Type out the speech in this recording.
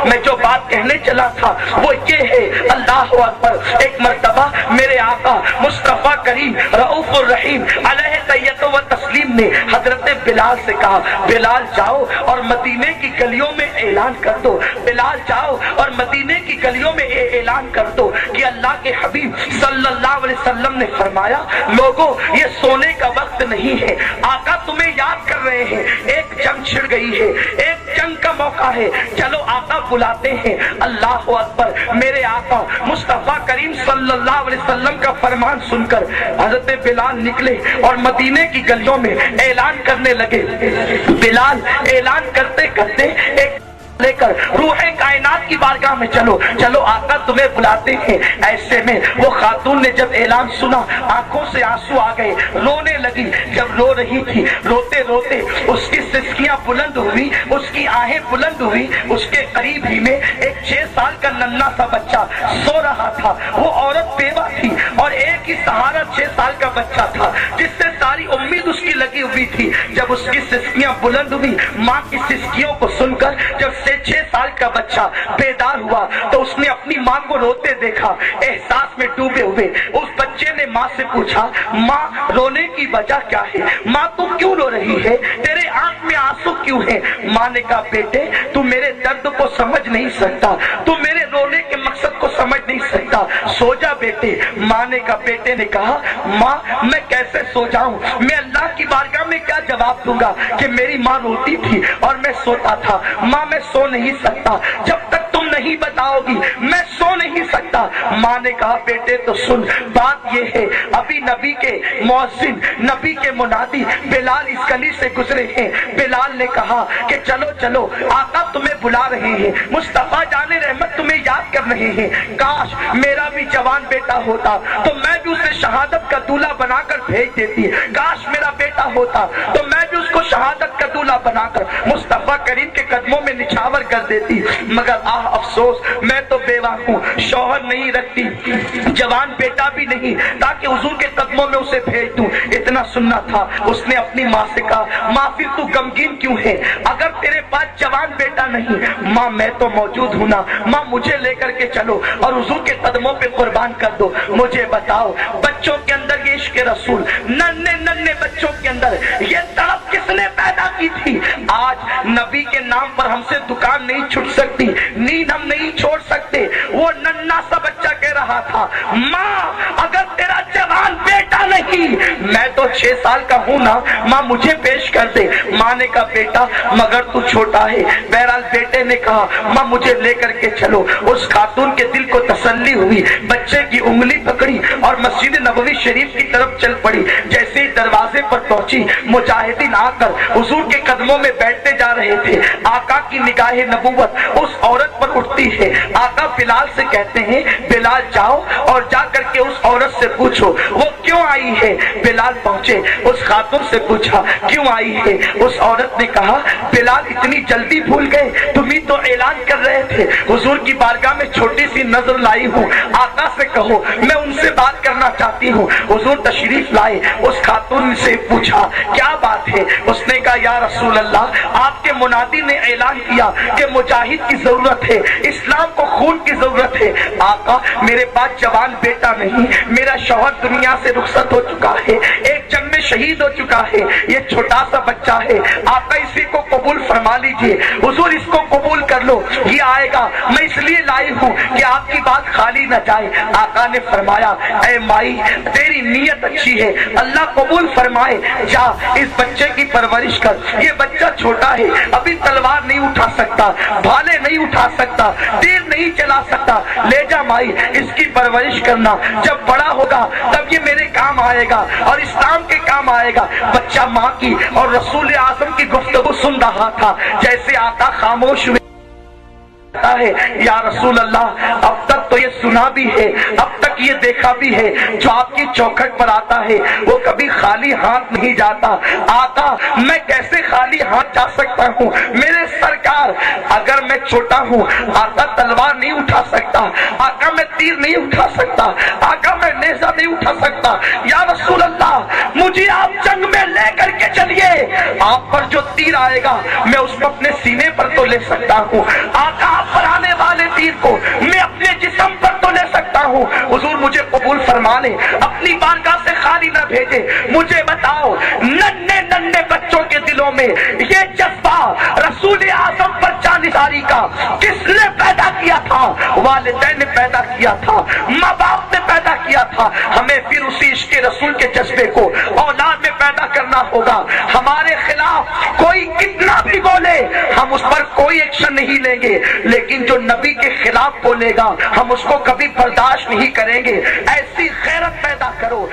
میں جو بات کہنے چلا تھا وہ یہ ہے، اللہ اکبر، ایک مرتبہ میرے آقا مصطفیٰ کریم رؤوف الرحیم علیہ تحیت و تسلیم نے حضرت بلال سے کہا، بلال جاؤ اور مدینے کی گلیوں میں اعلان کر دو، بلال جاؤ اور مدینے کی گلیوں میں اعلان کر دو کہ اللہ کے حبیب صلی اللہ علیہ وسلم نے فرمایا، لوگوں یہ سونے کا وقت نہیں ہے، آقا تمہیں یاد کر رہے ہیں، ایک جنگ چھڑ گئی ہے، ایک جنگ کا موقع ہے، چلو آقا بلاتے ہیں۔ اللہ اکبر، میرے آقا مصطفیٰ کریم صلی اللہ علیہ وسلم کا فرمان سن کر حضرت بلال نکلے اور مدینے کی گلیوں میں اعلان کرنے لگے۔ بلال اعلان کرتے کرتے ایک لے کر روح کائنات کی بارگاہ میں چلو چلو آقا تمہیں بلاتے ہیں۔ ایسے میں وہ خاتون نے جب اعلان سنا آنکھوں سے آنسو آ گئے، رونے لگی۔ جب رو رہی تھی روتے روتے اس کی سسکیاں بلند ہوئی، اس کی آہیں بلند ہوئی۔ اس کے قریب ہی میں ایک 6 سال کا ننھا سا بچہ سو رہا تھا۔ وہ عورت بیوہ تھی اور ایک ہی سہارا 6 سال کا بچہ تھا جس سے ساری امید اس کی لگی ہوئی تھی۔ جب اس کی سسکیاں بلند ہوئی، ماں کی سسکیوں کو سن کر جب 6 سال کا بچہ بیدار ہوا تو اس نے اپنی ماں کو روتے دیکھا، احساس میں ڈوبے ہوئے۔ اس بچے نے ماں سے پوچھا، ماں رونے کی وجہ کیا ہے؟ ماں تو کیوں رو رہی ہے؟ تیرے آنکھ میں آنسو کیوں ہے؟ ماں نے کہا، بیٹے تو میرے درد کو سمجھ نہیں سکتا، تو میرے رونے کے مقصد کو سمجھ نہیں سکتا، سو جا بیٹے۔ ماں نے کہا، بیٹے نے کہا، ماں میں کیسے سو جاؤں؟ میں اللہ کی بارگاہ میں کیا جواب دوں گا کہ میری ماں روتی تھی اور میں سوتا تھا؟ ماں میں سو نہیں سکتا، جب تک تم نہیں بتاؤ گی میں سو نہیں سکتا۔ ماں نے کہا، بیٹے تو سن، بات یہ ہے ابھی نبی کے مؤذن، نبی کے منادی بلال اس گلی سے گزرے ہیں۔ بلال نے کہا کہ چلو چلو آقا تمہیں بلا رہے ہیں، مصطفیٰ جان رحمت تمہیں یاد کر رہے ہیں۔ کاش میرا بھی جوان بیٹا ہوتا تو میں بھی اسے شہادت کا دولہا بنا کر بھیج دیتی، کاش میرا بیٹا ہوتا تو میں بھی اس کو شہادت کا دولہا بنا کر مصطفیٰ کریم کے قدموں میں نچھاور کر دیتی، مگر آہ افسوس میں تو بیوہ ہوں، شوہر نہیں رکھتی، جوان بیٹا بھی نہیں تاکہ حضور کے قدموں میں اسے بھیج دوں۔ اتنا سننا تھا، اس نے اپنی ماں سے کہا، ماں پھر تو غمگین کیوں ہے؟ اگر تیرے پاس جوان بیٹا نہیں، ماں میں تو موجود ہوں نا، ماں مجھے لے کر کے چلو اور حضور کے قدموں پہ قربان کر دو۔ مجھے بتاؤ بچوں کے اندر یہ عشق رسول، ننھے ننھے بچوں کے اندر یہ تڑپ کس نے پیدا کی تھی؟ آج نبی کے نام پر ہم سے دکان نہیں چھٹ سکتی، نیند ہم نہیں چھوڑ سکتے۔ وہ ننھا سا بچہ کہہ رہا تھا، ماں اگر تیرا جوان بیٹا نہیں، میں تو 6 سال کا ہوں نا، ماں مجھے پیش کر دے۔ ماں نے کہا، بیٹا مگر تو چھوٹا ہے۔ بہرحال بیٹے نے کہا، ماں مجھے لے کر کے چلو۔ اس خاتون کے دل کو تسلی ہوئی، بچے کی انگلی پکڑی اور مسجد نبوی شریف کی طرف چل پڑی۔ جیسے ہی دروازے پر پہنچی، مجاہدین آ کر حضور کے قدموں میں بیٹھتے جا رہے تھے۔ آقا کی نگاہ نبوت اس عورت پر اٹھتی ہے۔ آقا بلال سے کہتے ہیں، بلال جاؤ اور جا کر کے اس عورت سے پوچھو وہ کیوں آئی ہے۔ بلال پہنچے، اس خاتون سے پوچھا کیوں آئی ہے۔ اس عورت نے کہا، بلال اتنی جلدی بھول گئے، تم ہی تو اعلان کر رہے تھے۔ حضور کی بارگاہ میں چھوٹی سی نظر لائی ہوں، آقا سے کہو میں ان سے بات کرنا چاہتی ہوں۔ حضور تشریف لائے، اس خاتون سے پوچھا کیا بات ہے۔ اس نے کہا، یا رسول اللہ آپ کے منادی نے اعلان کیا کہ مجاہد کی ضرورت ہے، اسلام کو خون کی ضرورت ہے۔ آقا میرے پاس جوان بیٹا نہیں، میرا شوہر دنیا سے رخصت ہو چکا ہے، ایک جنگ میں شہید ہو چکا ہے، یہ چھوٹا سا بچہ ہے، آقا اسی کو قبول فرما لیجئے۔ حضور اس کو قبول کر لو، یہ آئے گا، میں اس لیے لائی ہوں کہ آپ کی بات خالی نہ جائے۔ آقا نے فرمایا، اے مائی تیری نیت اچھی ہے، اللہ قبول فرمائے، جا اس بچے کی پرورش کر۔ یہ بچہ چھوٹا ہے، ابھی تلوار نہیں اٹھا سکتا، بھالے نہیں اٹھا سکتا، تیر نہیں چلا سکتا، لے جا مائی اس کی پرورش کرنا، جب بڑا ہوگا تب یہ میرے کام آئے گا اور اسلام کے کام آئے گا۔ بچہ ماں کی اور رسول اعظم کی گفتگو سن رہا تھا، جیسے آقا خاموش ہوئے ہے، یا رسول اللہ اب تک تو یہ سنا بھی ہے، اب تک یہ دیکھا بھی ہے، جو آپ کی چوکھٹ پر آتا ہے وہ کبھی خالی ہاتھ نہیں جاتا۔ آقا میں کیسے خالی ہاتھ جا سکتا ہوں؟ میرے سرکار اگر میں چھوٹا ہوں، آقا تلوار نہیں اٹھا سکتا، آقا میں تیر نہیں اٹھا سکتا، آقا میں نیزہ نہیں اٹھا سکتا، یا رسول اللہ مجھے آپ جنگ میں لے کر کے چلیے، آپ پر جو تیر آئے گا میں اس کو اپنے سینے پر تو لے سکتا ہوں، آقا آپ پر تاثیر کو میں اپنے جسم پر تو لے سکتا ہوں، حضور مجھے قبول فرما لیں، اپنی بارگاہ سے خالی نہ بھیجے۔ مجھے بتاؤ ننھے ننھے بچوں کے دلوں میں یہ جذبہ رسول اعظم پر جانثاری کا کس نے پیدا کیا تھا؟ والدین نے پیدا کیا تھا، ماں باپ نے پیدا کیا تھا۔ ہمیں پھر اسی عشق رسول کے جذبے کو اولاد میں پیدا کرنا ہوگا۔ ہمارے خلاف کوئی کتنا بھی بولے ہم اس پر کوئی ایکشن نہیں لیں گے، لیکن جو نبی کے خلاف بولے گا ہم اس کو کبھی برداشت نہیں کریں گے۔ ایسی غیرت پیدا کرو